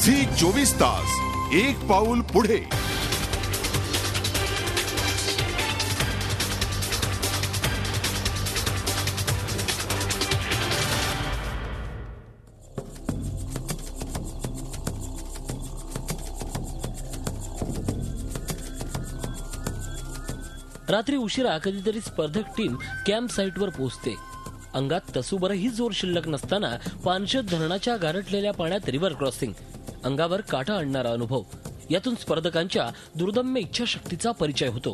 Zee 24 तास एक पाऊल पुढे। रात्री उशिरा कधीतरी स्पर्धक टीम कॅम्प साईटवर पोहोचते। अंगात तसूभरही जोर शिल्लक नसताना पानशेत धरणाच्या गारटलेल्या पाण्यात रिव्हर क्रॉसिंग, अंगावर काटा आणणारा अनुभव, यातून स्पर्धकांच्या दुर्दम्य इच्छाशक्तीचा परिचय होतो।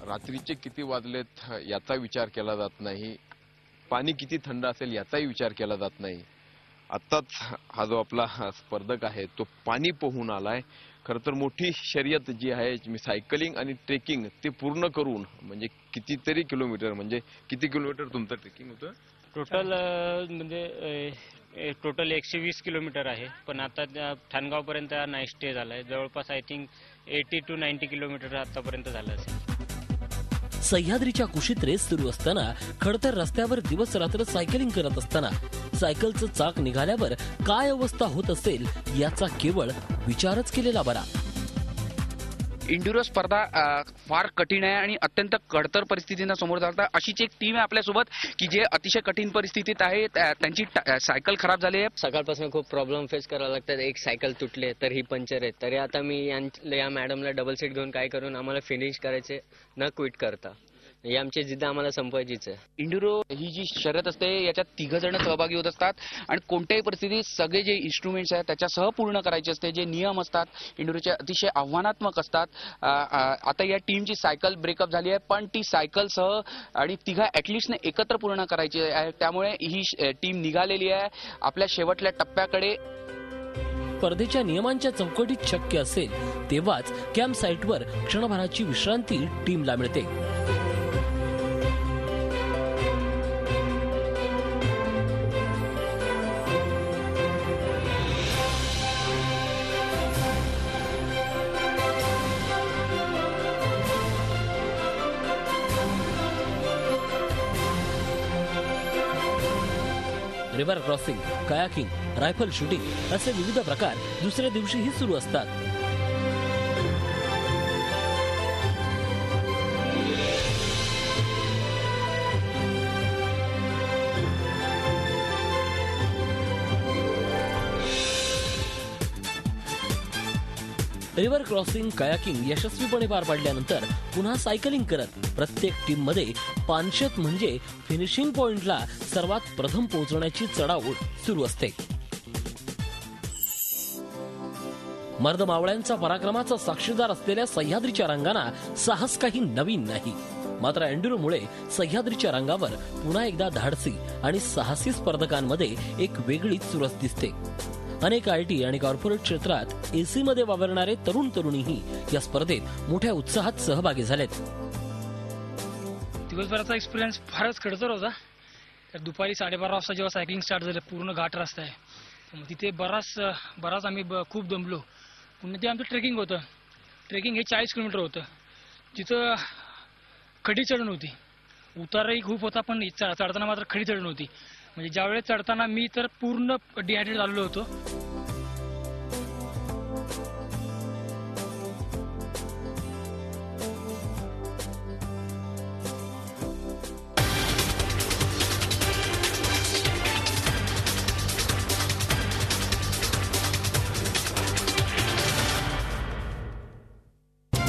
रात्रीचे किती वाजलेत याचा विचार केला जात नाही, पाणी किती थंड असेल याचाही विचार केला जात नाही। आताच हा जो आपला स्पर्धक आहे तो पाणी पोहून आलाय। खरं तर मोठी शर्यत जी आहे मी सायकलिंग आणि ट्रेकिंग ते पूर्ण करून म्हणजे कितीतरी किलोमीटर, म्हणजे किती किलोमीटर तुमचं ट्रेकिंग होतं टोटल? म्हणजे टोटल 120 किलोमीटर आहे, पण आता ठाणगाव पर्यंत नाईट स्टे झालाय। जवळपास आय थिंक 80 to 90 किलोमीटर आतापर्यंत झालं असेल। सह्याद्रीच्या कुशीत रेस सुरू असताना, खडतर रस्त्यावर दिवस रात्र सायकलिंग करत असताना सायकलचं चाक निघाल्यावर काय अवस्था होत असेल याचा केवळ विचारच केलेला बरा। इंड्युरो स्पर्धा फार कठीण आहे आणि अत्यंत खडतर परिस्थितींना समोर जातात। अशीच एक टीम आहे आपल्यासोबत की जे अतिशय कठीण परिस्थितीत आहे। त्यांची सायकल खराब झाली आहे। सकाळपासून खूप प्रॉब्लेम फेस करावं लागतात। एक सायकल तुटले तर ही पंक्चर आहे, तरी आता मी या मॅडमला डबल सीट घेऊन काय करून आम्हाला फिनिश करायचे, न क्विट करता। ही आमची जिद्द आम्हाला संपवायचीच आहे। इंड्युरो ही जी शर्यत असते याच्यात 3 जण सहभागी होत असतात आणि कोणत्याही परिस्थितीत सगळे जे इन्स्ट्रुमेंट्स आहेत त्याच्यासह पूर्ण करायचे असते। जे नियम असतात इंड्युरोचे अतिशय आव्हानात्मक असतात। आता या टीमची सायकल ब्रेकअप झाली आहे, पण ती सायकल सह आणि 3 ऍटलिस्टने एकत्र पूर्ण करायची आहे। त्यामुळे ही टीम निघालेली आहे आपल्या शेवटल्या टप्प्याकडे। स्पर्धेच्या नियमांच्या चौकटीत शक्य असेल तेव्हाच कॅम्प साईटवर क्षणभराची विश्रांती टीमला मिळते। River crossing, kayaking, rifle shooting असे विविध प्रकार दुसऱ्या दिवशीही सुरू असतात। रिव्हर क्रॉसिंग, कायाकिंग यशस्वीपणे पार पाडल्यानंतर पुन्हा सायकलिंग करत प्रत्येक टीम मध्ये 500 म्हणजे फिनिशिंग पॉइंटला सर्वात प्रथम पोहोचण्याची चढाओढ सुरू असते। मर्द मावळ्यांचा पराक्रमाचा साक्षीदार असलेल्या सह्याद्रीच्या रंगांना साहस काही नवीन नाही, मात्र एंड्युरोमुळे सह्याद्रीच्या रंगावर पुन्हा एकदा धाडसी आणि साहसी स्पर्धकांमध्ये एक वेगळीच चुरस दिसते। अनेक आयटी आणि कॉर्पोरेट क्षेत्रात एसी मध्ये वावरणारे तरुण तरुणीही या स्पर्धेत मोठ्या उत्साहात सहभागी झालेत। दिवसभराचा एक्सपिरियन्स फारच खडतर होता। तर दुपारी 12:30 वाजता जेव्हा सायकलिंग स्टार्ट झालं, पूर्ण घाट रस्ता आहे, मग तिथे बराच आम्ही खूप दमलो। पुन्हा ते आमचं ट्रेकिंग होतं। ट्रेकिंग हे 40 किलोमीटर होतं, जिथं खडी चढण होती, उतारही खूप होता, पण चढताना मात्र खडी चढण होती। म्हणजे ज्यावेळेस चढताना मी तर पूर्ण डिहायड्रेट झालेलो होतो।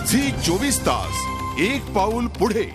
झी 24 तास एक पाऊल पुढे।